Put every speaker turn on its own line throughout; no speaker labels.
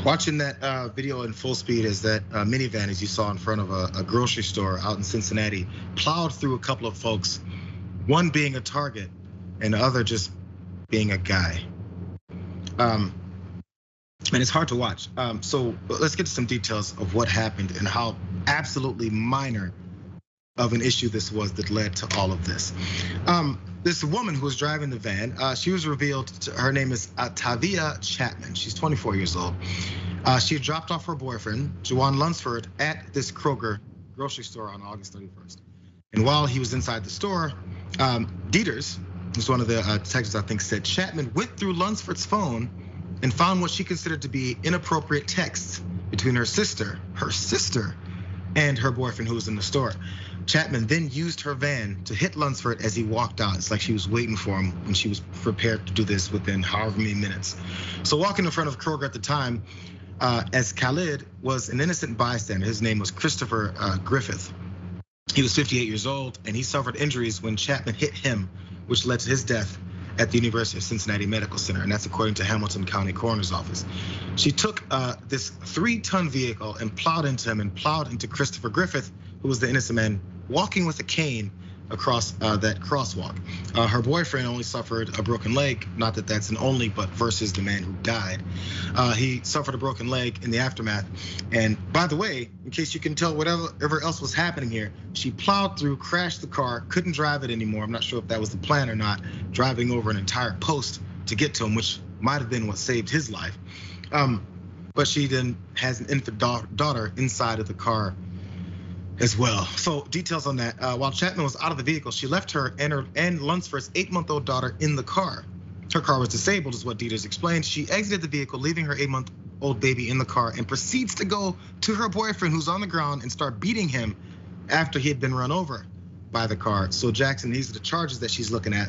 Watching that video in full speed as that minivan, as you saw in front of a grocery store out in Cincinnati, plowed through a couple of folks, one being a target and the other just being a guy. And it's hard to watch. So let's get to some details of what happened and how absolutely minor of an issue this was that led to all of this. This woman who was driving the van, she was revealed, her name is Tavia Chapman. She's 24 years old. She had dropped off her boyfriend, Juwan Lunsford, at this Kroger grocery store on August 31st. And while he was inside the store, Dieters, who's one of the detectives I think said, Chapman went through Lunsford's phone and found what she considered to be inappropriate texts between her sister, and her boyfriend who was in the store. Chapman then used her van to hit Lunsford as he walked out. It's like she was waiting for him when she was prepared to do this within however many minutes. So walking in front of Kroger at the time, as Khalid was an innocent bystander. His name was Christopher Griffith. He was 58 years old and he suffered injuries when Chapman hit him, which led to his death at the University of Cincinnati Medical Center, and that's according to Hamilton County Coroner's Office. She took this 3-ton vehicle and plowed into him and plowed into Christopher Griffith, who was the innocent man walking with a cane across that crosswalk. Her boyfriend only suffered a broken leg, not that that's an only, but versus the man who died. He suffered a broken leg in the aftermath. And by the way, in case you can tell whatever else was happening here, she plowed through, crashed the car, couldn't drive it anymore. I'm not sure if that was the plan or not, driving over an entire post to get to him, which might have been what saved his life. But she then has an infant daughter inside of the car as well. So details on that. While Chapman was out of the vehicle, she left her and Lunsford's 8-month-old daughter in the car. Her car was disabled, is what Dieters explained. She exited the vehicle, leaving her 8-month-old baby in the car, and proceeds to go to her boyfriend, who's on the ground, and start beating him after he had been run over by the car. So Jackson, these are the charges that she's looking at,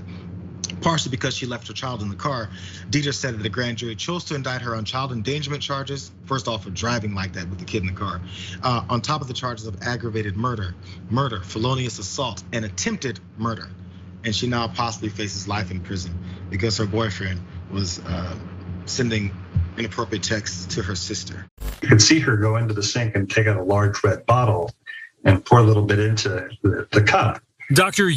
partially because she left her child in the car. Dieters said that the grand jury chose to indict her on child endangerment charges, first off for driving like that with the kid in the car, on top of the charges of aggravated murder, felonious assault, and attempted murder. And she now possibly faces life in prison because her boyfriend was sending inappropriate texts to her sister.
You could see her go into the sink and take out a large red bottle and pour a little bit into the cup.
Dr.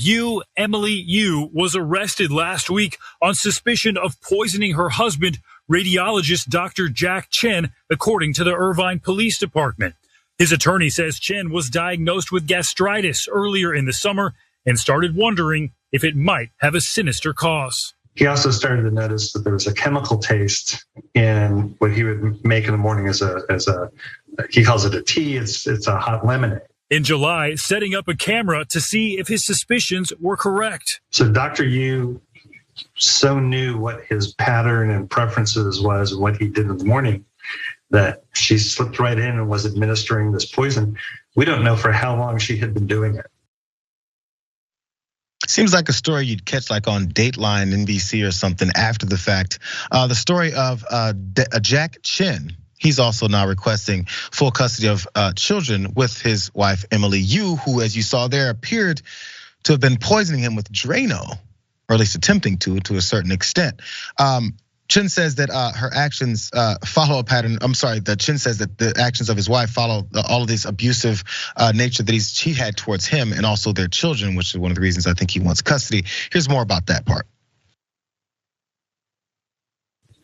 Emily Yu was arrested last week on suspicion of poisoning her husband, radiologist Dr. Jack Chen, according to the Irvine Police Department. His attorney says Chen was diagnosed with gastritis earlier in the summer and started wondering if it might have a sinister cause.
He also started to notice that there was a chemical taste in what he would make in the morning as a he calls it a tea, it's a hot lemonade.
In July, setting up a camera to see if his suspicions were correct.
So Dr. Yu so knew what his pattern and preferences was and what he did in the morning that she slipped right in and was administering this poison. We don't know for how long she had been doing it.
Seems like a story you'd catch like on Dateline, NBC or something after the fact. The story of Jack Chen. He's also now requesting full custody of children with his wife, Emily Yu, who, as you saw there, appeared to have been poisoning him with Drano, or at least attempting to a certain extent. Chen says that her actions follow a pattern. I'm sorry, that Chen says that the actions of his wife follow all of this abusive nature that she had towards him and also their children, which is one of the reasons I think he wants custody. Here's more about that part.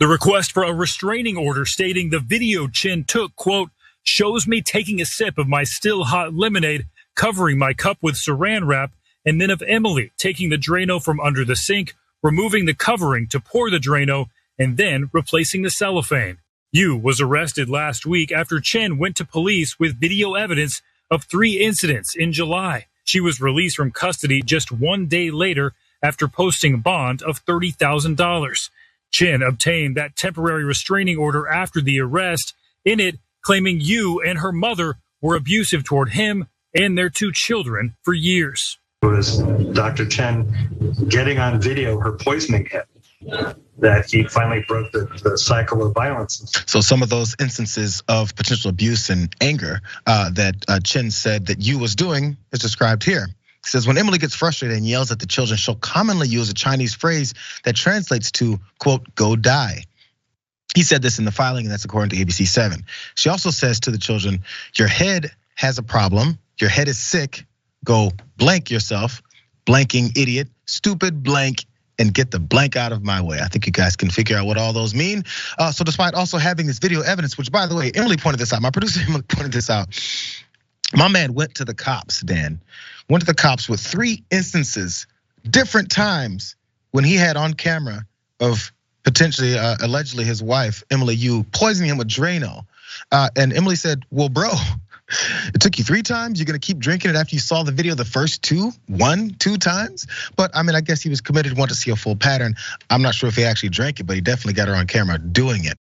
The request for a restraining order stating the video Chen took, quote, shows me taking a sip of my still hot lemonade, covering my cup with saran wrap, and then of Emily taking the Drano from under the sink, removing the covering to pour the Drano, and then replacing the cellophane. Yu was arrested last week after Chen went to police with video evidence of 3 incidents in July. She was released from custody just 1 day later after posting a bond of $30,000. Chen obtained that temporary restraining order after the arrest, in it claiming Yu and her mother were abusive toward him and their 2 children for years.
It was Dr. Chen getting on video her poisoning him that he finally broke the cycle of violence.
So some of those instances of potential abuse and anger that Chen said that Yu was doing is described here. He says, when Emily gets frustrated and yells at the children, she'll commonly use a Chinese phrase that translates to, quote, go die. He said this in the filing, and that's according to ABC7. She also says to the children, your head has a problem. Your head is sick. Go blank yourself, blanking idiot, stupid blank, and get the blank out of my way. I think you guys can figure out what all those mean. So despite also having this video evidence, which by the way, Emily pointed this out, my producer Emily pointed this out. My man went to the cops, Dan, went to the cops with 3 instances, different times when he had on camera of potentially, allegedly his wife, Emily Yu, poisoning him with Drano. And Emily said, well, bro, it took you 3 times. You're gonna keep drinking it after you saw the video the first 2 times. But I mean, I guess he was committed, wanted to see a full pattern. I'm not sure if he actually drank it, but he definitely got her on camera doing it.